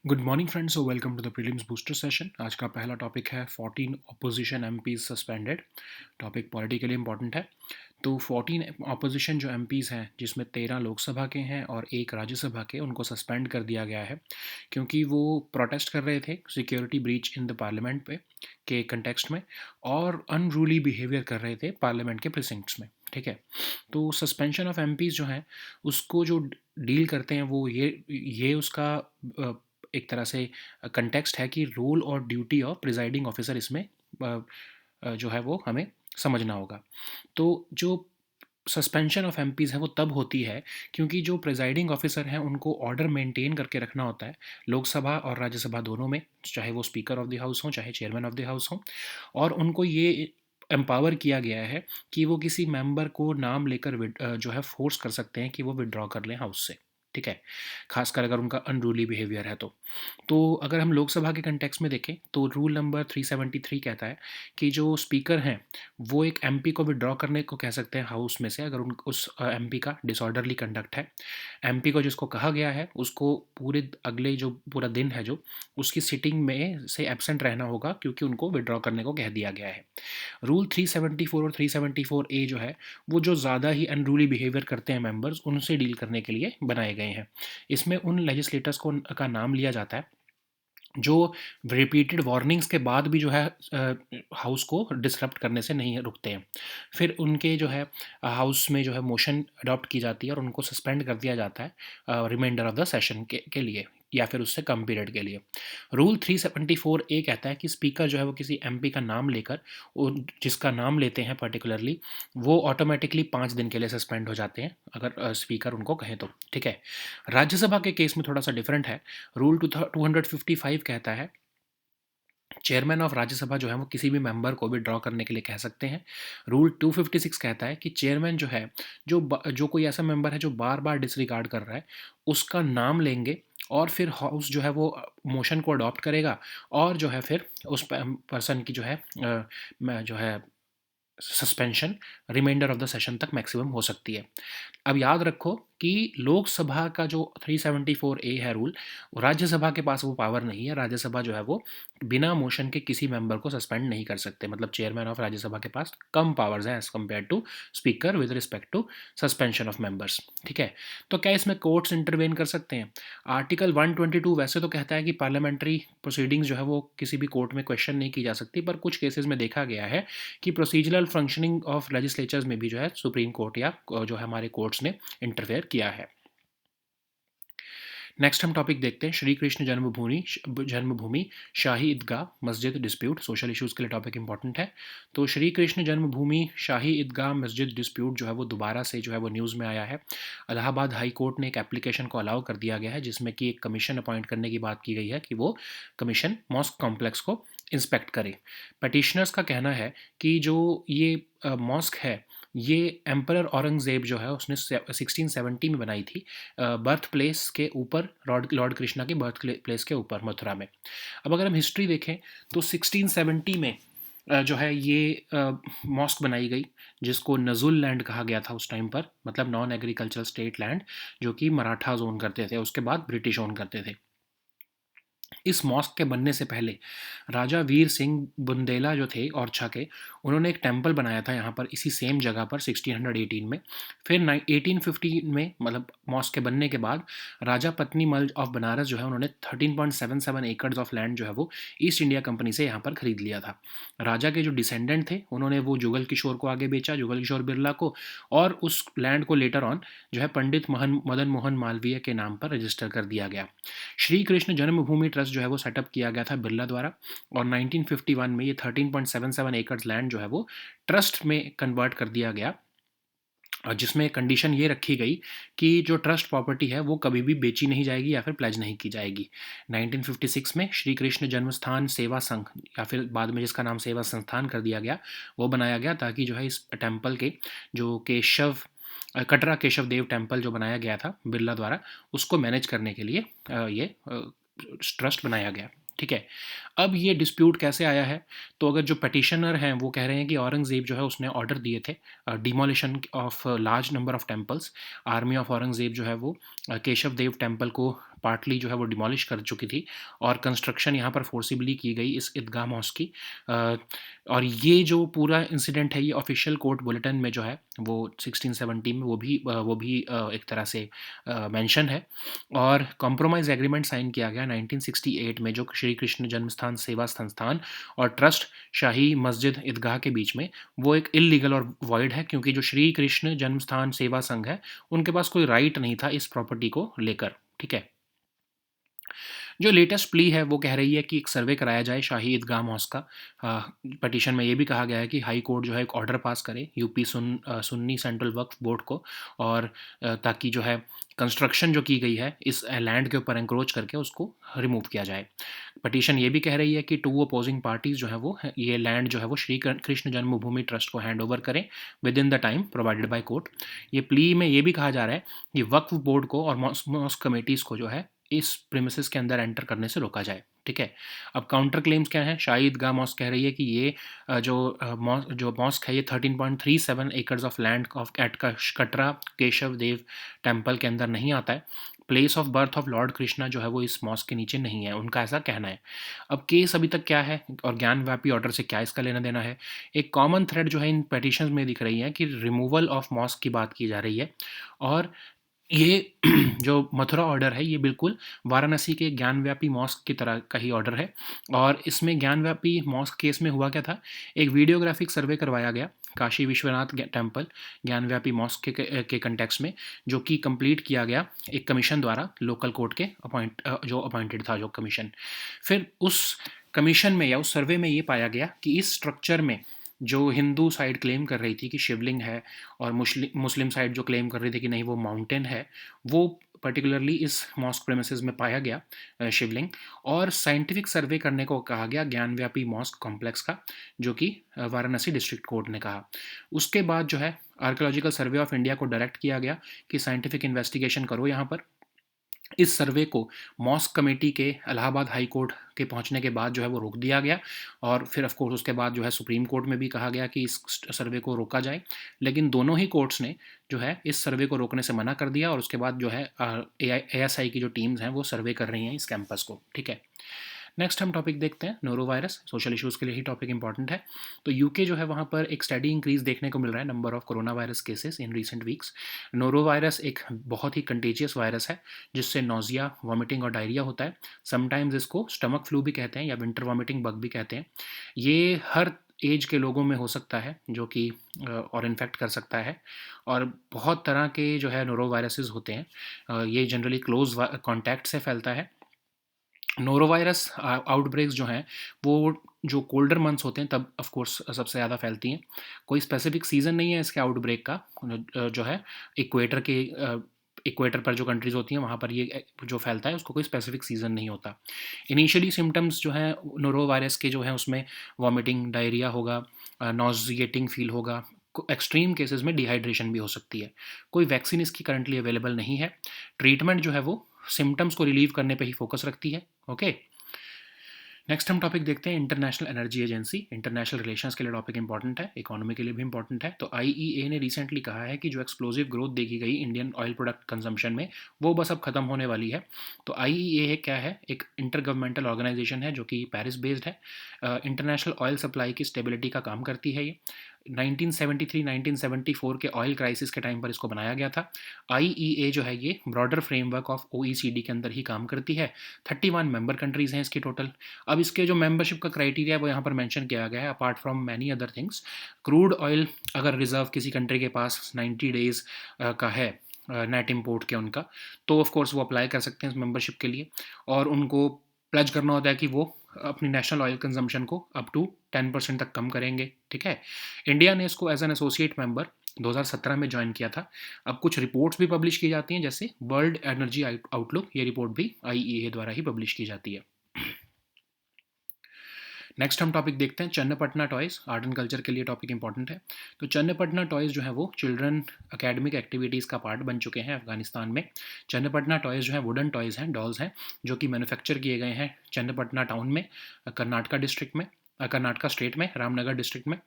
Good morning friends और welcome to the prelims booster session. आज का पहला टॉपिक है 14 opposition MPs suspended. Topic politically important है। तो 14 ऑपोजिशन जो एमपीज हैं, जिसमें 13 लोकसभा के हैं और एक राज्यसभा के, उनको सस्पेंड कर दिया गया है क्योंकि वो प्रोटेस्ट कर रहे थे security breach in the parliament पे के कंटेक्स्ट में और अनरूली बिहेवियर कर रहे थे पार्लियामेंट के प्रिसिंक्ट्स में। ठीक है। तो सस्पेंशन ऑफ एमपीज जो हैं उसको जो डील करते हैं वो ये उसका एक तरह से कंटेक्स्ट है कि रोल और ड्यूटी ऑफ प्रिजाइडिंग ऑफिसर इसमें जो है वो हमें समझना होगा। तो जो सस्पेंशन ऑफ एमपीज़ है वो तब होती है क्योंकि जो प्रिजाइडिंग ऑफिसर हैं उनको ऑर्डर मेंटेन करके रखना होता है लोकसभा और राज्यसभा दोनों में, चाहे वो स्पीकर ऑफ द हाउस हो चाहे चेयरमैन ऑफ द हाउस हो। और उनको ये एम्पावर किया गया है कि वो किसी मेंबर को नाम लेकर जो है फोर्स कर सकते हैं कि वो विड्रॉ कर लें हाउस से। ठीक है। खासकर अगर उनका अनरूली बिहेवियर है तो अगर हम लोकसभा के कंटेक्स्ट में देखें तो रूल नंबर 373 कहता है कि जो स्पीकर हैं वो एक एमपी को विड्रॉ करने को कह सकते हैं हाउस में से अगर उस एमपी का डिसऑर्डरली कंडक्ट है। एमपी को जिसको कहा गया है उसको पूरे अगले जो पूरा दिन है जो उसकी सिटिंग में से एब्सेंट रहना होगा क्योंकि उनको विड्रॉ करने को कह दिया गया है। रूल 374 और 374 ए जो है वो जो ज़्यादा ही अनरूली बिहेवियर करते हैं मेंबर्स उनसे डील करने के लिए बनाए गए हैं। इसमें उन लेजिस्लेटर्स को का नाम लिया जाता है जो रिपीटेड वार्निंग्स के बाद भी जो है हाउस को डिसरप्ट करने से नहीं रुकते हैं। फिर उनके जो है हाउस में जो है मोशन अडॉप्ट की जाती है और उनको सस्पेंड कर दिया जाता है रिमाइंडर ऑफ द सेशन के लिए या फिर उससे कम पीरियड के लिए। रूल 374 ए कहता है कि स्पीकर जो है वो किसी एमपी का नाम लेकर जिसका नाम लेते हैं पर्टिकुलरली वो ऑटोमेटिकली 5 दिन के लिए सस्पेंड हो जाते हैं अगर स्पीकर उनको कहें तो। ठीक है। राज्यसभा के केस में थोड़ा सा डिफरेंट है। रूल 255 कहता है चेयरमैन ऑफ राज्यसभा जो है वो किसी भी मेंबर को भी ड्रॉ करने के लिए कह सकते हैं। रूल 256 कहता है कि चेयरमैन जो है जो कोई ऐसा मेंबर है जो बार बार डिसरिगार्ड कर रहा है उसका नाम लेंगे और फिर हाउस जो है वो मोशन को अडॉप्ट करेगा और जो है फिर उस पर्सन की जो है जो है suspension reminder of the session तक मैक्सिमम हो सकती है। अब याद रखो कि लोकसभा का जो 374 ए है रूल, राज्यसभा के पास वो पावर नहीं है। राज्यसभा जो है वो बिना मोशन के किसी मेंबर को सस्पेंड नहीं कर सकते। मतलब चेयरमैन ऑफ राज्यसभा के पास कम पावर्स हैं as compare to speaker with respect to suspension of members. ठीक है। तो क्या इसमें कोर्ट्स इंटरवेन कर सकते हैं? आर्टिकल 122 वैसे तो कहता है कि पार्लियामेंट्री प्रोसीडिंग्स जो है वो किसी भी कोर्ट में क्वेश्चन नहीं की जा सकती, पर कुछ केसेस में देखा गया है कि प्रोसीजरल फंक्शनिंग ऑफ लेजिस्लेचर्स में भी जो है सुप्रीम कोर्ट या जो है हमारे कोर्ट्स ने इंटरफेयर किया है। नेक्स्ट हम टॉपिक देखते हैं श्री कृष्ण जन्मभूमि शाही ईदगाह मस्जिद डिस्प्यूट। सोशल इश्यूज़ के लिए टॉपिक इंपॉर्टेंट है। तो श्री कृष्ण जन्मभूमि शाही ईदगाह मस्जिद डिस्प्यूट जो है वो दोबारा से जो है वो न्यूज़ में आया है। इलाहाबाद हाई कोर्ट ने एक एप्लीकेशन को अलाउ कर दिया गया है जिसमें कि एक कमीशन अपॉइंट करने की बात की गई है कि वो कमीशन मॉस्क कॉम्प्लेक्स को इंस्पेक्ट करे। पटिशनर्स का कहना है कि जो ये मॉस्क है ये एम्परर औरंगज़ेब जो है उसने 1670 में बनाई थी बर्थ प्लेस के ऊपर, लॉर्ड कृष्णा के बर्थ प्लेस के ऊपर मथुरा में। अब अगर हम हिस्ट्री देखें तो 1670 में जो है ये मॉस्क बनाई गई जिसको नजुल लैंड कहा गया था उस टाइम पर, मतलब नॉन एग्रीकल्चरल स्टेट लैंड जो कि मराठा ओन करते थे, उसके बाद ब्रिटिश ओन करते थे। इस मॉस्क के बनने से पहले राजा वीर सिंह बुंदेला जो थे ओरछा के, उन्होंने एक टेम्पल बनाया था यहाँ पर इसी सेम जगह पर 1618 में। फिर 1815 में, मतलब मॉस्क के बनने के बाद, राजा पत्नी मल ऑफ बनारस जो है उन्होंने 13.77 एकड़ ऑफ लैंड जो है वो ईस्ट इंडिया कंपनी से यहाँ पर खरीद लिया था। राजा के जो डिसेंडेंट थे उन्होंने वो जुगल किशोर को आगे बेचा, जुगल किशोर बिरला को, और उस लैंड को लेटर ऑन जो है पंडित मदन मोहन मालवीय के नाम पर रजिस्टर कर दिया गया। श्री कृष्ण जन्मभूमि ट्रस्ट जो है वो सेटअप किया गया था बिरला द्वारा और 1951 में ये 13.77 एकड़ लैंड जो है वो ट्रस्ट में कन्वर्ट कर दिया गया और जिसमें कंडीशन ये रखी गई कि जो ट्रस्ट प्रॉपर्टी है वो कभी भी बेची नहीं जाएगी या फिर प्लेज नहीं की जाएगी। 1956 में श्री कृष्ण जन्मस्थान सेवा संघ या फिर बाद में जिसका नाम सेवा संस्थान कर दिया गया वो बनाया गया ताकि जो है इस टेम्पल के जो कटरा केशव देव टेम्पल जो बनाया गया था बिरला द्वारा उसको मैनेज करने के लिए ये ट्रस्ट बनाया गया। ठीक है। अब ये डिस्प्यूट कैसे आया है? तो अगर जो पटिशनर हैं वो कह रहे हैं कि औरंगज़ेब जो है उसने ऑर्डर दिए थे demolition of large number of temples. Army of Aurangzeb जो है वो केशव देव टेम्पल को पार्टली जो है वो डिमोलिश कर चुकी थी और कंस्ट्रक्शन यहाँ पर फोर्सिबली की गई इस ईदगाह मॉस्क की। और ये जो पूरा इंसिडेंट है ये ऑफिशियल कोर्ट बुलेटिन में जो है वो 1670 में वो भी एक तरह से मेंशन है। और कॉम्प्रोमाइज़ एग्रीमेंट साइन किया गया 1968 में, जो श्री कृष्ण जन्मस्थान सेवा संस्थान और ट्रस्ट शाही मस्जिद ईदगाह के बीच में। वो एक इलीगल और वॉइड है क्योंकि जो श्री कृष्ण जन्मस्थान सेवा संघ है उनके पास कोई राइट नहीं था इस प्रॉपर्टी को लेकर। ठीक है। जो लेटेस्ट प्ली है वो कह रही है कि एक सर्वे कराया जाए शाही ईदगाह मॉस्क का। पटिशन में ये भी कहा गया है कि हाई कोर्ट जो है एक ऑर्डर पास करे यूपी सुन्नी सेंट्रल वक्फ बोर्ड को, और ताकि जो है कंस्ट्रक्शन जो की गई है इस लैंड के ऊपर एंक्रोच करके उसको रिमूव किया जाए। पटिशन ये भी कह रही है कि टू अपोजिंग पार्टीज जो है वो ये लैंड जो है वो श्री कृष्ण जन्मभूमि ट्रस्ट को हैंड ओवर करें with in the time provided by court. ये प्ली में ये भी कहा जा रहा है कि वक्फ बोर्ड को और मॉस्क कमेटीज़ को जो है इस प्रीमिसेस के अंदर एंटर करने से रोका जाए। ठीक है। अब काउंटर क्लेम्स क्या हैं? शाही ईदगाह मॉस्क कह रही है कि ये जो मॉस्क है ये 13.37 acres of land of at Katra Keshav Dev temple के अंदर नहीं आता है। Place of birth of lord Krishna जो है वो इस मॉस्क के नीचे नहीं है, उनका ऐसा कहना है। अब केस अभी तक क्या है और ज्ञान व्यापी ऑर्डर से क्या इसका लेना देना है? एक कॉमन थ्रेड जो है इन पेटिशंस में दिख रही है कि रिमूवल ऑफ मॉस्क की बात की जा रही है। और ये जो मथुरा ऑर्डर है ये बिल्कुल वाराणसी के ज्ञानव्यापी मॉस्क की तरह का ही ऑर्डर है। और इसमें ज्ञानव्यापी मॉस्क केस में हुआ क्या था, एक वीडियोग्राफिक सर्वे करवाया गया काशी विश्वनाथ टेम्पल ज्ञानव्यापी मॉस्क के कंटेक्स्ट में, जो कि कंप्लीट किया गया एक कमीशन द्वारा, लोकल कोर्ट के जो अपॉइंटेड था जो कमीशन। फिर उस कमीशन में या उस सर्वे में ये पाया गया कि इस स्ट्रक्चर में जो हिंदू साइड क्लेम कर रही थी कि शिवलिंग है और मुस्लिम साइड जो क्लेम कर रही थी कि नहीं वो माउंटेन है, वो पर्टिकुलरली इस मॉस्क प्रेमिसेस में पाया गया शिवलिंग। और साइंटिफिक सर्वे करने को कहा गया ज्ञानव्यापी मॉस्क कॉम्प्लेक्स का, जो कि वाराणसी डिस्ट्रिक्ट कोर्ट ने कहा। उसके बाद जो है आर्कियोलॉजिकल सर्वे ऑफ इंडिया को डायरेक्ट किया गया कि साइंटिफिक इन्वेस्टिगेशन करो यहाँ पर। इस सर्वे को मॉस्क कमेटी के इलाहाबाद हाई कोर्ट के पहुंचने के बाद जो है वो रोक दिया गया। और फिर ऑफ कोर्स उसके बाद जो है सुप्रीम कोर्ट में भी कहा गया कि इस सर्वे को रोका जाए, लेकिन दोनों ही कोर्ट्स ने जो है इस सर्वे को रोकने से मना कर दिया। और उसके बाद जो है ASI की जो टीम्स हैं वो सर्वे कर रही हैं इस कैंपस को। ठीक है। नेक्स्ट हम टॉपिक देखते हैं नोरो वायरस। सोशल इश्यूज़ के लिए ही टॉपिक इंपॉर्टेंट है। तो यूके जो है वहाँ पर एक स्टडी इंक्रीज देखने को मिल रहा है number of corona virus cases in recent weeks. Noro virus एक बहुत ही कंटेजियस वायरस है जिससे नोजिया, वॉमिटिंग और डायरिया होता है। समटाइम्स इसको स्टमक फ्लू भी कहते हैं या विंटर वॉमिटिंग बग भी कहते हैं। ये हर एज के लोगों में हो सकता है जो कि और इन्फेक्ट कर सकता है। और बहुत तरह के जो है नोरो वायरसेस होते हैं। ये जनरली क्लोज कॉन्टैक्ट से फैलता है। नोरोवायरस आउटब्रेक्स जो हैं वो जो कोल्डर मंथ्स होते हैं तब ऑफ कोर्स सबसे ज़्यादा फैलती हैं। कोई स्पेसिफिक सीज़न नहीं है इसके आउटब्रेक का। जो है इक्वेटर के इक्वेटर पर जो कंट्रीज़ होती हैं वहाँ पर ये जो फैलता है उसको कोई स्पेसिफिक सीज़न नहीं होता। इनिशियली सिम्टम्स जो हैं नोरो वायरस के जो हैं उसमें वॉमिटिंग, डायरिया होगा, नॉजिएटिंग फील होगा। एक्सट्रीम केसेस में डिहाइड्रेशन भी हो सकती है। कोई वैक्सीन इसकी करंटली अवेलेबल नहीं है। ट्रीटमेंट जो है वो सिम्टम्स को रिलीव करने पे ही फोकस रखती है। ओके। नेक्स्ट हम टॉपिक देखते हैं international energy agency. International relations के लिए टॉपिक इंपॉर्टेंट है, इकोनॉमी के लिए भी इंपॉर्टेंट है। तो IEA ने रिसेंटली कहा है कि जो एक्सप्लोजिव ग्रोथ देखी गई इंडियन ऑयल प्रोडक्ट कंजम्पशन में वो बस अब खत्म होने वाली है। तो IEA क्या है? एक इंटर गवर्नमेंटल ऑर्गेनाइजेशन है जो कि पेरिस बेस्ड है। इंटरनेशनल ऑयल सप्लाई की स्टेबिलिटी का काम करती है ये। 1973-1974 के ऑयल क्राइसिस के टाइम पर इसको बनाया गया था। IEA जो है ये ब्रॉडर फ्रेमवर्क ऑफ OECD के अंदर ही काम करती है। 31 मेंबर कंट्रीज़ हैं इसकी टोटल। अब इसके जो मेंबरशिप का क्राइटेरिया है वो यहाँ पर मेंशन किया गया है, apart from many other things. Crude oil अगर रिजर्व किसी कंट्री के पास 90 डेज का है नेट इम्पोर्ट के उनका, तो ऑफ कोर्स वो अप्लाई कर सकते हैं इस मेंबरशिप के लिए। और उनको प्लेज करना होता है कि वो अपनी नेशनल ऑयल कंजम्पशन को अप टू 10% तक कम करेंगे। ठीक है। इंडिया ने इसको एज एन एसोसिएट मेंबर 2017 में ज्वाइन किया था। अब कुछ रिपोर्ट्स भी पब्लिश की जाती हैं, जैसे वर्ल्ड एनर्जी आउटलुक, ये रिपोर्ट भी IEA द्वारा ही पब्लिश की जाती है। नेक्स्ट हम टॉपिक देखते हैं Channapatna toys. Art and culture के लिए टॉपिक इंपॉर्टेंट है। तो चन्नपटना टॉयज़ जो है वो चिल्ड्रन अकेडमिक एक्टिविटीज़ का पार्ट बन चुके हैं अफगानिस्तान में। चन्नपटना टॉयज़ जो है वुडन टॉयज़ हैं, डॉल्स हैं, जो कि मैन्युफैक्चर किए गए हैं चन्नपटना टाउन में, कर्नाटका डिस्ट्रिक्ट में। कर्नाटका स्टेट में, रामनगर डिस्ट्रिक्ट में।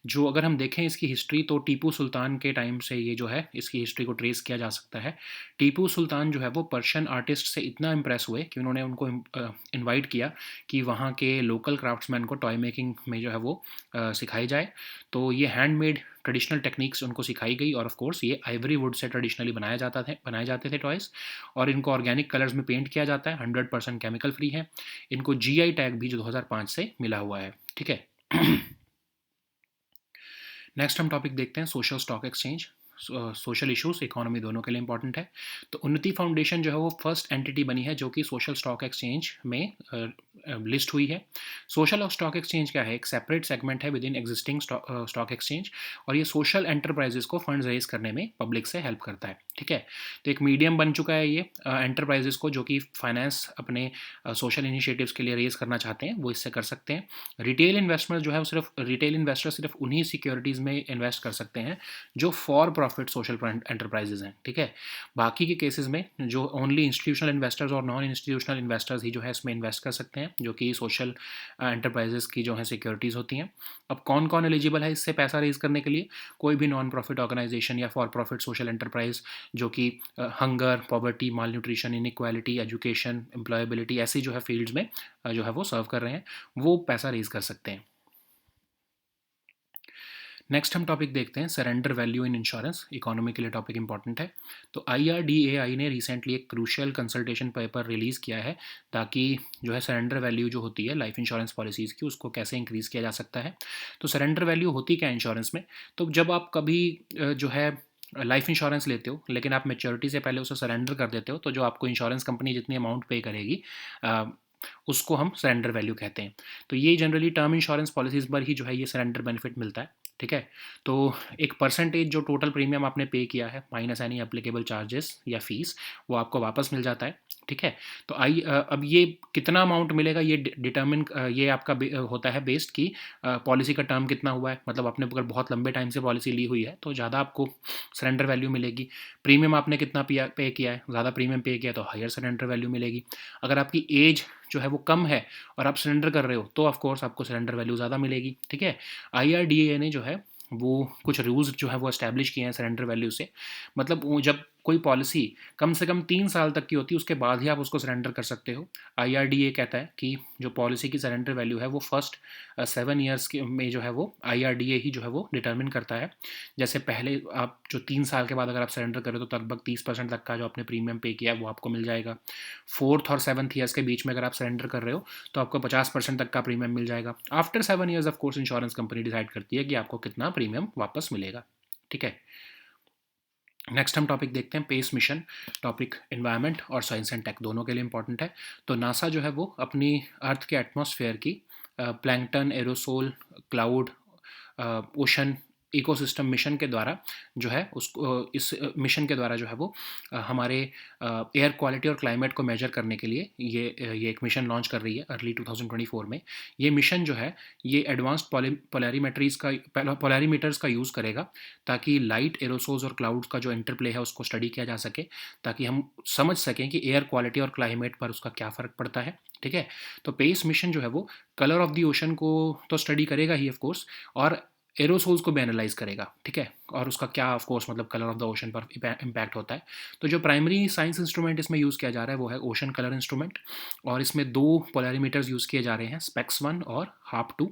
जो अगर हम देखें इसकी हिस्ट्री, तो टीपू सुल्तान के टाइम से ये जो है इसकी हिस्ट्री को ट्रेस किया जा सकता है। टीपू सुल्तान जो है वो पर्शियन आर्टिस्ट से इतना इम्प्रेस हुए कि उन्होंने उनको इनवाइट किया कि वहाँ के लोकल क्राफ्ट्समैन को टॉय मेकिंग में जो है वो सिखाई जाए। तो ये हैंडमेड ट्रेडिशनल टेक्निक्स उनको सिखाई गई, और ऑफ कोर्स ये आइवरी वुड से ट्रेडिशनली बनाए जाते थे टॉयज़। और इनको ऑर्गेनिक कलर्स में पेंट किया जाता है, 100% केमिकल फ्री है। इनको जीआई टैग भी जो 2005 से मिला हुआ है, ठीक है। नेक्स्ट हम टॉपिक देखते हैं social stock exchange. Social issues economy दोनों के लिए इंपॉर्टेंट है। तो उन्नति फाउंडेशन जो है वो फर्स्ट एंटिटी बनी है जो कि सोशल स्टॉक एक्सचेंज में लिस्ट हुई है। सोशल स्टॉक एक्सचेंज क्या है? एक सेपरेट सेगमेंट है with in existing stock exchange, और ये सोशल एंटरप्राइजेस को फंड रेज करने में पब्लिक से हेल्प करता है, ठीक है। तो एक मीडियम बन चुका है ये एंटरप्राइजेस को, जो कि फाइनेंस अपने सोशल इनिशिएटिव्स के लिए रेज करना चाहते हैं, वो इससे कर सकते हैं। रिटेल इन्वेस्टमेंट जो है वो सिर्फ रिटेल इन्वेस्टर सिर्फ उन्हीं सिक्योरिटीज़ में इन्वेस्ट कर सकते हैं जो फॉर प्रॉफिट सोशल एंटरप्राइजेज हैं, ठीक है। बाकी के केसेस में जो ओनली इंस्टीट्यूशनल इन्वेस्टर्स और नॉन इंस्टीट्यूशनल इन्वेस्टर्स ही जो है इसमें इन्वेस्ट कर सकते हैं, जो कि सोशल एंटरप्राइजेस की जो है सिक्योरिटीज़ होती हैं। अब कौन कौन एलिजिबल है इससे पैसा रेज करने के लिए? कोई भी नॉन प्रॉफिट ऑर्गेनाइजेशन या फॉर प्रॉफिट सोशल एंटरप्राइज जो कि हंगर, पॉवर्टी, माल न्यूट्रिशन, इनइक्वालिटी, एजुकेशन, एम्प्लॉयबिलिटी ऐसी जो है फील्ड्स में जो है वो सर्व कर रहे हैं, वो पैसा रेज कर सकते हैं। नेक्स्ट हम टॉपिक देखते हैं surrender value in insurance, economy के लिए टॉपिक इंपॉर्टेंट है। तो IRDAI ने रिसेंटली एक क्रूशियल कंसल्टेशन पेपर रिलीज़ किया है, ताकि जो है सरेंडर वैल्यू जो होती है लाइफ इंश्योरेंस पॉलिसीज़ की, उसको कैसे इंक्रीज़ किया जा सकता है। तो सरेंडर वैल्यू होती क्या है इंश्योरेंस में? तो जब आप कभी जो है लाइफ इंश्योरेंस लेते हो, लेकिन आप मेच्योरिटी से पहले उसे सरेंडर कर देते हो, तो जो आपको इंश्योरेंस कंपनी जितनी अमाउंट पे करेगी उसको हम सरेंडर वैल्यू कहते हैं। तो ये जनरली टर्म इंश्योरेंस पॉलिसीज़ पर ही जो है ये सरेंडर बेनिफिट मिलता है, ठीक है। तो एक परसेंटेज जो टोटल प्रीमियम आपने पे किया है माइनस एनी एप्लीकेबल चार्जेस या फीस, वो आपको वापस मिल जाता है, ठीक है। तो अब ये कितना अमाउंट मिलेगा ये डिटर्मिन ये आपका होता है बेस्ड की पॉलिसी का टर्म कितना हुआ है। मतलब आपने अगर बहुत लंबे टाइम से पॉलिसी ली हुई है तो ज़्यादा आपको सरेंडर वैल्यू मिलेगी। प्रीमियम आपने कितना पे किया है, ज़्यादा प्रीमियम पे किया तो हायर सरेंडर वैल्यू मिलेगी। अगर आपकी एज जो है वो कम है और आप सरेंडर कर रहे हो तो ऑफ कोर्स आपको सरेंडर वैल्यू ज़्यादा मिलेगी, ठीक है। IRDA ने जो है वो कुछ रूल्स जो है वो एस्टैब्लिश किए हैं सरेंडर वैल्यू से। मतलब वो जब कोई पॉलिसी कम से कम 3 साल तक की होती है उसके बाद ही आप उसको सरेंडर कर सकते हो। IRDA कहता है कि जो पॉलिसी की सरेंडर वैल्यू है वो फर्स्ट 7 ईयर्स के में जो है वो IRDA ही जो है वो डिटर्मिन करता है। जैसे पहले आप जो 3 साल के बाद अगर आप सरेंडर करें तो लगभग 30% तक का जो आपने प्रीमियम पे किया है वो आपको मिल जाएगा। 4th और 7th ईयर्स के बीच में अगर आप सरेंडर कर रहे हो तो आपको 50% तक का प्रीमियम मिल जाएगा। After 7 years of course insurance company decide करती है कि आपको कितना प्रीमियम वापस मिलेगा, ठीक है। नेक्स्ट हम टॉपिक देखते हैं पेस मिशन। टॉपिक एनवायरनमेंट और साइंस एंड टेक दोनों के लिए इंपॉर्टेंट है। तो नासा जो है वो अपनी अर्थ के एटमॉस्फेयर की plankton, aerosol, cloud, ocean ecosystem mission के द्वारा जो है उसको इस मिशन के द्वारा जो है वो हमारे एयर क्वालिटी और क्लाइमेट को मेजर करने के लिए ये एक मिशन लॉन्च कर रही है अर्ली 2024 में। ये मिशन जो है ये एडवांस्ड पोलैरीमीटर्स का यूज़ करेगा, ताकि लाइट, एरोसोल्स और क्लाउड्स का जो इंटरप्ले है उसको स्टडी किया जा सके, ताकि हम समझ सकें कि एयर क्वालिटी और क्लाइमेट पर उसका क्या फ़र्क पड़ता है, ठीक है। तो पेस मिशन जो है वो कलर ऑफ द ओशन को तो स्टडी करेगा ही ऑफ कोर्स, और एरोसोल्स को भी एनालाइज करेगा, ठीक है। और उसका क्या ऑफ कोर्स मतलब कलर ऑफ द ओशन पर इम्पैक्ट होता है। तो जो प्राइमरी साइंस इंस्ट्रूमेंट इसमें यूज़ किया जा रहा है वो है ओशन कलर इंस्ट्रूमेंट, और इसमें 2 पोलैरीमीटर्स यूज़ किए जा रहे हैं, स्पेक्स 1 और हाफ 2।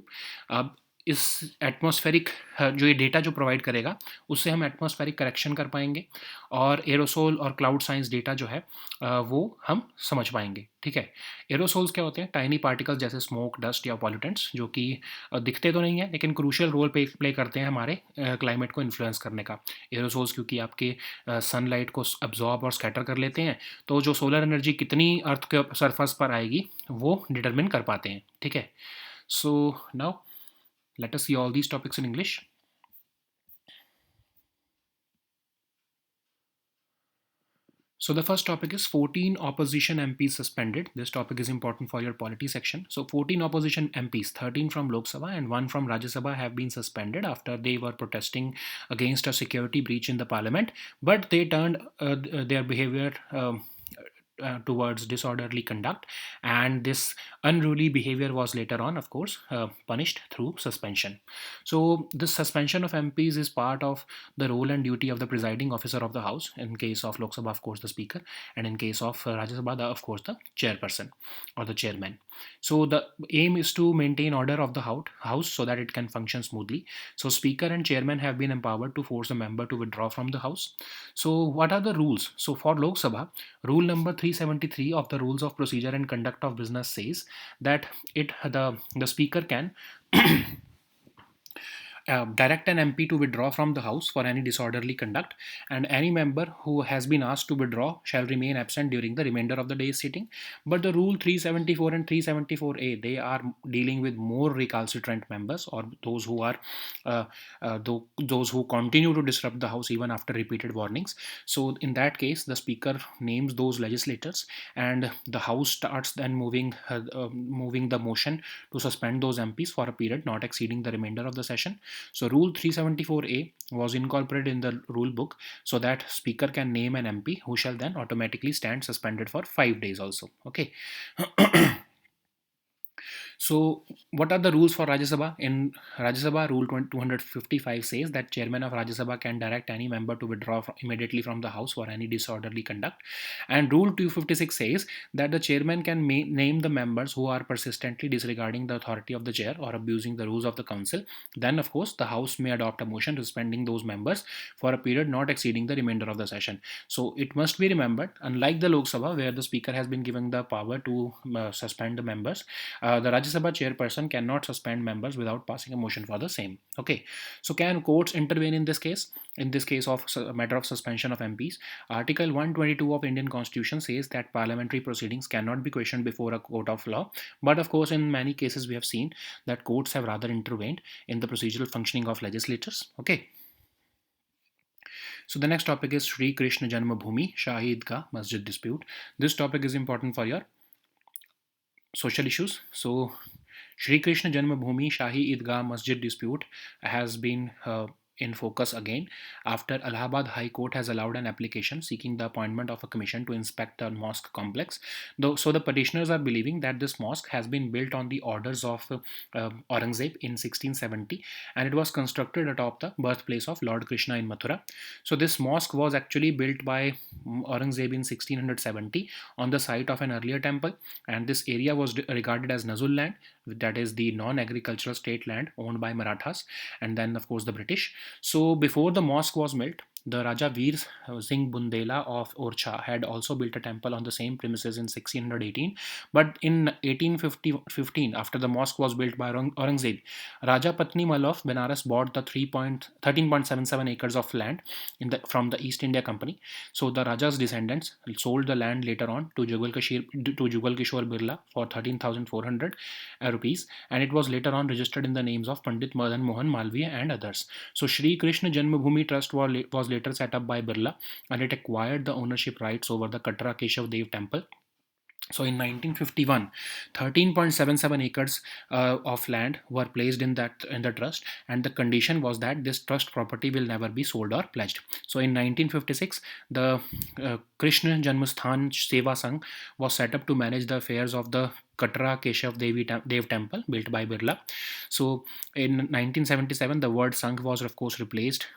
अब इस एटमॉस्फेरिक जो ये डेटा जो प्रोवाइड करेगा उससे हम एटमॉस्फेरिक करेक्शन कर पाएंगे, और एरोसोल और क्लाउड साइंस डेटा जो है वो हम समझ पाएंगे, ठीक है। एरोसोल्स क्या होते हैं? टाइनी पार्टिकल्स जैसे स्मोक, डस्ट या पॉल्यूटेंट्स, जो कि दिखते तो नहीं है लेकिन क्रूशियल रोल प्ले करते हैं हमारे क्लाइमेट को इन्फ्लुएंस करने का। एरोसोल्स क्योंकि आपके सनलाइट को अब्जॉर्ब और स्कैटर कर लेते हैं, तो जो सोलर एनर्जी कितनी अर्थ के सरफेस पर आएगी वो डिटरमिन कर पाते हैं, ठीक है। So now let us see all these topics in English. So the first topic is 14 opposition MPs suspended. This topic is important for your polity section. So 14 opposition MPs, 13 from Lok Sabha and 1 from Rajya Sabha, have been suspended after they were protesting against a security breach in the parliament. But they turned their behavior towards disorderly conduct, and this unruly behavior was later on, of course, punished through suspension. So this suspension of MPs is part of the role and duty of the presiding officer of the House. In case of Lok Sabha, of course, the Speaker, and in case of Rajya Sabha, of course, the chairperson or the chairman. So the aim is to maintain order of the house so that it can function smoothly. So Speaker and Chairman have been empowered to force a member to withdraw from the House. So what are the rules? So for Lok Sabha, rule number 373 of the Rules of Procedure and Conduct of Business says that the Speaker can direct an MP to withdraw from the House for any disorderly conduct, and any member who has been asked to withdraw shall remain absent during the remainder of the day's sitting. But the rule 374 and 374A, they are dealing with more recalcitrant members, or those who are those who continue to disrupt the House even after repeated warnings. So in that case, the Speaker names those legislators, and the House starts then moving the motion to suspend those MPs for a period not exceeding the remainder of the session. So rule 374A was incorporated in the rule book so that Speaker can name an MP who shall then automatically stand suspended for 5 days also. Okay. So, what are the rules for Rajya Sabha? In Rajya Sabha, Rule 255 says that Chairman of Rajya Sabha can direct any member to withdraw immediately from the House for any disorderly conduct. And Rule 256 says that the Chairman can name the members who are persistently disregarding the authority of the Chair or abusing the rules of the Council. Then, of course, the House may adopt a motion suspending those members for a period not exceeding the remainder of the session. So, it must be remembered, unlike the Lok Sabha, where the Speaker has been given the power to suspend the members, the Rajya Sabha chairperson cannot suspend members without passing a motion for the same. Okay, so can courts intervene in this case? In this case of a matter of suspension of MPs, Article 122 of Indian Constitution says that parliamentary proceedings cannot be questioned before a court of law. But of course, in many cases, we have seen that courts have rather intervened in the procedural functioning of legislatures. Okay. So the next topic is Sri Krishna Janmabhoomi Shahi Idgah Masjid dispute. This topic is important for your social issues. So Shri Krishna Janmabhoomi Shahi Idgah Masjid dispute has been in focus again after Allahabad High Court has allowed an application seeking the appointment of a commission to inspect a mosque complex. So the petitioners are believing that this mosque has been built on the orders of Aurangzeb in 1670, and it was constructed atop the birthplace of Lord Krishna in Mathura. So this mosque was actually built by Aurangzeb in 1670 on the site of an earlier temple, and this area was regarded as Nazul land, that is the non-agricultural state land owned by Marathas, and then of course the British. So before the mosque was built, the Raja Veer Singh Bundela of Orchha had also built a temple on the same premises in 1618. But in 1815, after the mosque was built by Aurangzeb, Raja Patni Mal of Benares bought the 13.77 acres of land from the East India Company. So the Raja's descendants sold the land later on to Jugal Kishore Birla for 13,400 rupees, and it was later on registered in the names of Pandit Madan Mohan Malviya and others. So Shri Krishna Janmabhoomi Trust was later set up by Birla, and it acquired the ownership rights over the Katra Keshav Dev temple. So in 1951, 13.77 acres of land were placed in the trust, and the condition was that this trust property will never be sold or pledged. So in 1956, the Krishna Janmasthan Seva Sangh was set up to manage the affairs of the Katra Keshav Dev temple built by Birla. So in 1977, the word Sangh was of course replaced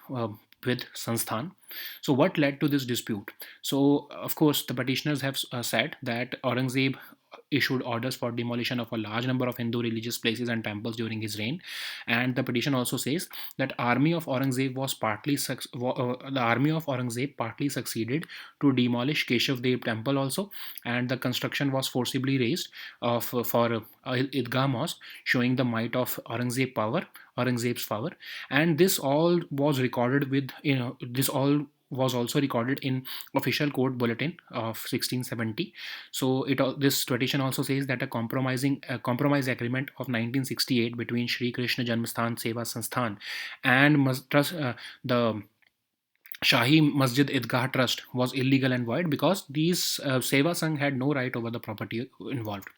with Sansthan. So what led to this dispute? So of course the petitioners have said that Aurangzeb issued orders for demolition of a large number of Hindu religious places and temples during his reign, and the petition also says that the army of Aurangzeb partly succeeded to demolish Keshav Dev temple also, and the construction was forcibly raised for Idgah mosque, showing the might of Aurangzeb's power, and this all was recorded was also recorded in official court bulletin of 1670. So this tradition also says that a compromise agreement of 1968 between Shri Krishna Janmasthan Seva Sansthan and the Shahi Masjid Idgah Trust was illegal and void because these Seva Sangh had no right over the property involved.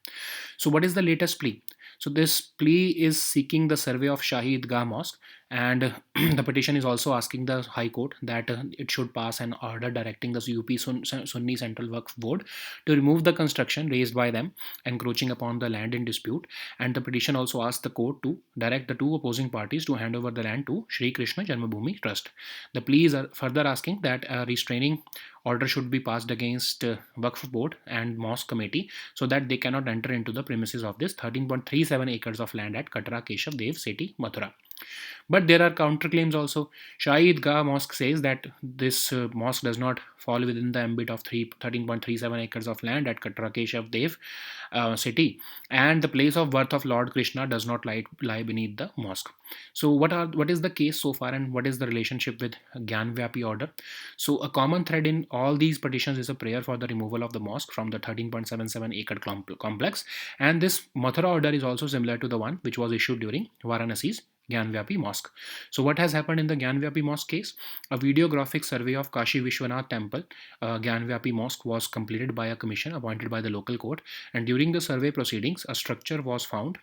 So what is the latest plea? So this plea is seeking the survey of Shahi Idgah Mosque, and the petition is also asking the High Court that it should pass an order directing the UP Sunni Central Waqf Board to remove the construction raised by them, encroaching upon the land in dispute. And the petition also asks the court to direct the two opposing parties to hand over the land to Sri Krishna Janmabhoomi Trust. The plea is further asking that a restraining order should be passed against Waqf Board and Mosque Committee so that they cannot enter into the premises of this 13.37 acres of land at Katra Keshav Dev City, Mathura. But there are counterclaims also. Shahi Idgah Mosque says that this mosque does not fall within the ambit of 13.37 acres of land at Katra Keshav Dev city, and the place of birth of Lord Krishna does not lie beneath the mosque. So what is the case so far, and what is the relationship with Gyanvapi order? So a common thread in all these petitions is a prayer for the removal of the mosque from the 13.77 acre complex, and this Mathura order is also similar to the one which was issued during Varanasi's Gyanvapi Mosque. So what has happened in the Gyanvapi Mosque case? A videographic survey of Kashi Vishwanath Temple, Gyanvapi Mosque, was completed by a commission appointed by the local court, and during the survey proceedings, a structure was found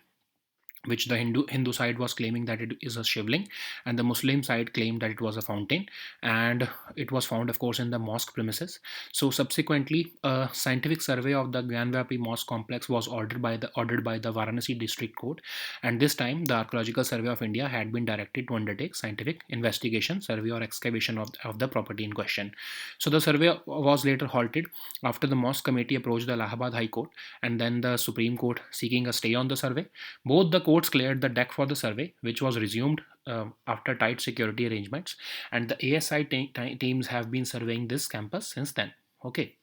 which the Hindu side was claiming that it is a shivling, and the Muslim side claimed that it was a fountain, and it was found, of course, in the mosque premises. So subsequently, a scientific survey of the Gyanvapi Mosque complex was ordered by the Varanasi District Court, and this time the Archaeological Survey of India had been directed to undertake scientific investigation, survey, or excavation of the property in question. So the survey was later halted after the mosque committee approached the Allahabad High Court and then the Supreme Court seeking a stay on the survey. Both the courts cleared the deck for the survey, which was resumed after tight security arrangements, and the ASI teams have been surveying this campus since then. Okay.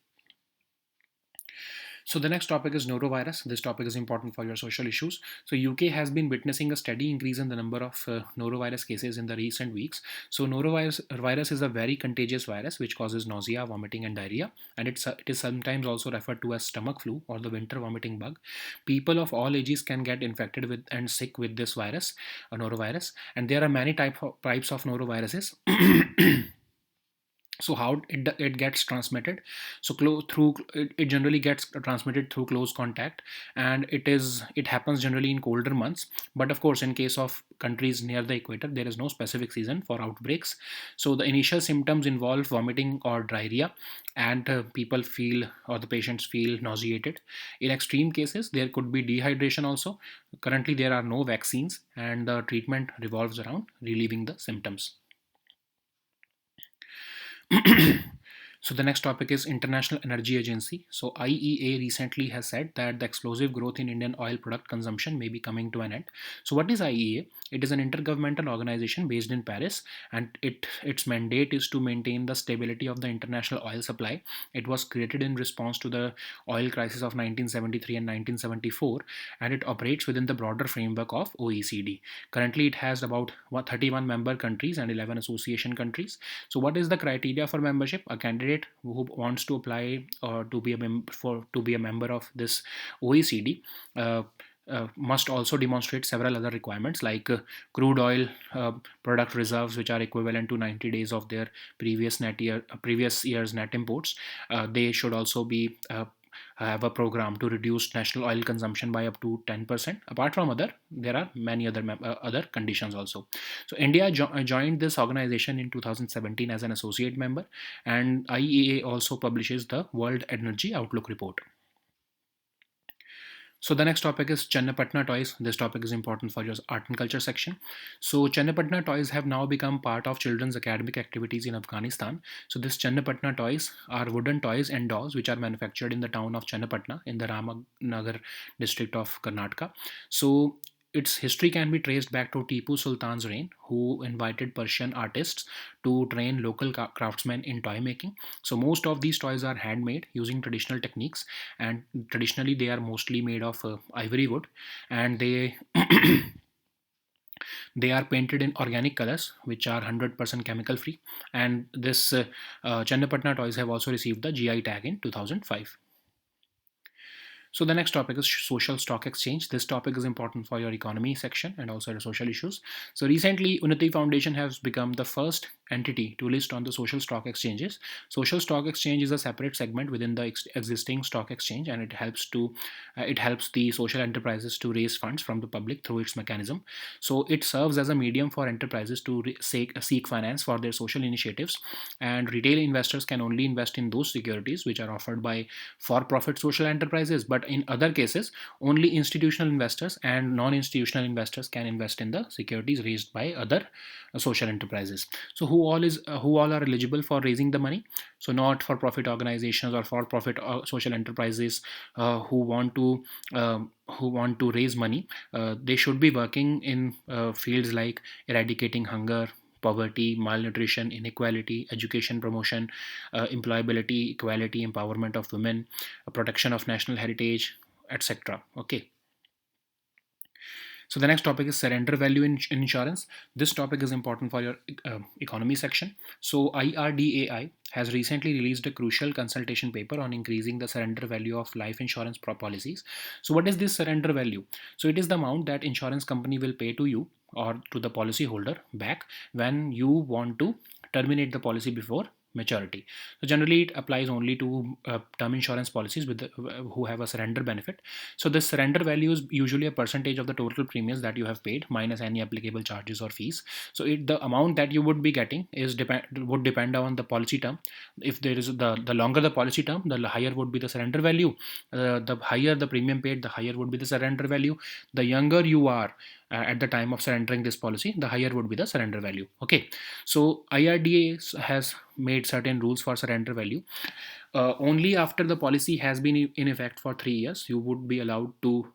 So the next topic is norovirus. This topic is important for your social issues. So UK has been witnessing a steady increase in the number of norovirus cases in the recent weeks. So norovirus is a very contagious virus which causes nausea, vomiting, and diarrhea, and it is sometimes also referred to as stomach flu or the winter vomiting bug. People of all ages can get infected with and sick with this virus, norovirus, and there are many types of noroviruses. So how it gets transmitted? So it generally gets transmitted through close contact, and it happens generally in colder months. But of course, in case of countries near the equator, there is no specific season for outbreaks. So the initial symptoms involve vomiting or diarrhea, and the patients feel nauseated. In extreme cases, there could be dehydration also. Currently there are no vaccines, and the treatment revolves around relieving the symptoms. So the next topic is International Energy Agency. So IEA recently has said that the explosive growth in Indian oil product consumption may be coming to an end. So what is IEA? It is an intergovernmental organization based in Paris, and its mandate is to maintain the stability of the international oil supply. It was created in response to the oil crisis of 1973 and 1974, and it operates within the broader framework of OECD. Currently, it has about 31 member countries and 11 association countries. So what is the criteria for membership? A candidate who wants to apply or to be a member of this OECD must also demonstrate several other requirements like crude oil product reserves which are equivalent to 90 days of their previous year's net imports. They should also be have a program to reduce national oil consumption by up to 10%. Apart from there are many other conditions also. So India joined this organization in 2017 as an associate member, and IEA also publishes the World Energy Outlook report. So the next topic is Channapatna toys. This topic is important for your art and culture section. So Channapatna toys have now become part of children's academic activities in Afghanistan. So this Channapatna toys are wooden toys and dolls which are manufactured in the town of Channapatna in the Ramnagar district of Karnataka. So its history can be traced back to Tipu Sultan's reign, who invited Persian artists to train local craftsmen in toy making. So most of these toys are handmade using traditional techniques, and traditionally they are mostly made of ivory wood, and they they are painted in organic colors which are 100% chemical free. And this Channapatna toys have also received the GI tag in 2005. So the next topic is social stock exchange. This topic is important for your economy section and also your social issues. So recently, Unnati Foundation has become the first entity to list on the social stock exchanges. Social stock exchange is a separate segment within the existing stock exchange, and it helps the social enterprises to raise funds from the public through its mechanism. So it serves as a medium for enterprises to seek finance for their social initiatives, and retail investors can only invest in those securities which are offered by for-profit social enterprises. But in other cases, only institutional investors and non-institutional investors can invest in the securities raised by other social enterprises. So who all are eligible for raising the money? So not for profit organizations or for profit social enterprises who want to raise money. They should be working in fields like eradicating hunger, poverty, malnutrition, inequality, education promotion, employability, equality, empowerment of women, protection of national heritage, etc. Okay. So the next topic is surrender value in insurance. This topic is important for your economy section. So IRDAI has recently released a crucial consultation paper on increasing the surrender value of life insurance policies. So what is this surrender value? So it is the amount that insurance company will pay to you or to the policy holder back when you want to terminate the policy before maturity. So generally it applies only to term insurance policies who have a surrender benefit. So the surrender value is usually a percentage of the total premiums that you have paid minus any applicable charges or fees. So the amount that you would be getting would depend on the policy term. If there is the longer the policy term, the higher would be the surrender value. The higher the premium paid, the higher would be the surrender value. The younger you are at the time of surrendering this policy, the higher would be the surrender value. Okay, so IRDA has made certain rules for surrender value. Only after the policy has been in effect for 3 years you would be allowed to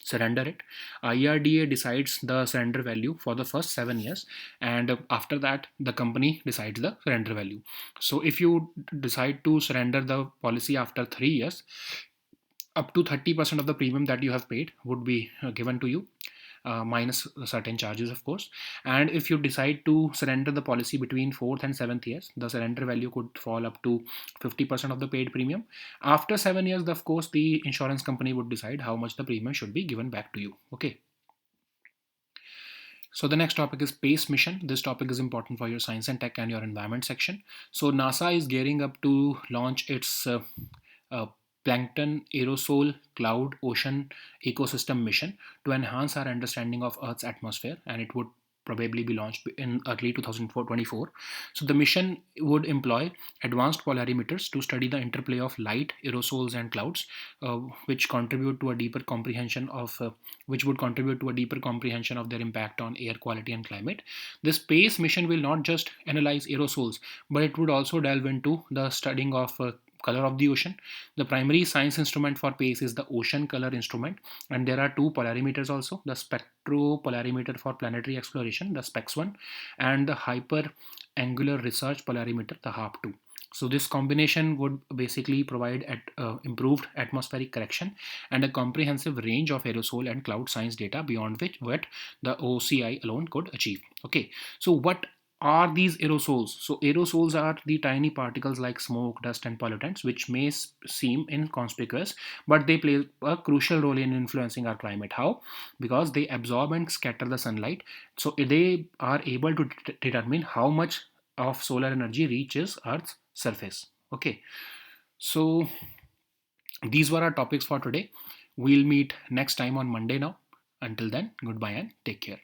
surrender it. IRDA decides the surrender value for the first 7 years, and after that the company decides the surrender value. So if you decide to surrender the policy after 3 years, up to 30% of the premium that you have paid would be given to you, minus certain charges, of course. And if you decide to surrender the policy between 4th and 7th years, the surrender value could fall up to 50% of the paid premium. After 7 years, of course, the insurance company would decide how much the premium should be given back to you. Okay. So the next topic is space mission. This topic is important for your science and tech and your environment section. So NASA is gearing up to launch its uh, plankton aerosol cloud ocean ecosystem mission to enhance our understanding of Earth's atmosphere, and it would probably be launched in early 2024. So the mission would employ advanced polarimeters to study the interplay of light, aerosols, and clouds, which contribute to a deeper comprehension of which would contribute to a deeper comprehension of their impact on air quality and climate. The space mission will not just analyze aerosols, but it would also delve into the studying of color of the ocean. The primary science instrument for PACE is the Ocean Color Instrument, and there are two polarimeters also: the Spectropolarimeter for planetary exploration, the SPEX1, and the Hyper Angular Research Polarimeter, the HARP2. So this combination would basically provide improved atmospheric correction and a comprehensive range of aerosol and cloud science data beyond what the OCI alone could achieve. Okay, so what are these aerosols? So aerosols are the tiny particles like smoke, dust, and pollutants, which may seem inconspicuous, but they play a crucial role in influencing our climate. How? Because they absorb and scatter the sunlight, so they are able to determine how much of solar energy reaches Earth's surface. Okay, so these were our topics for today. We'll meet next time on Monday now. Until then, goodbye and take care.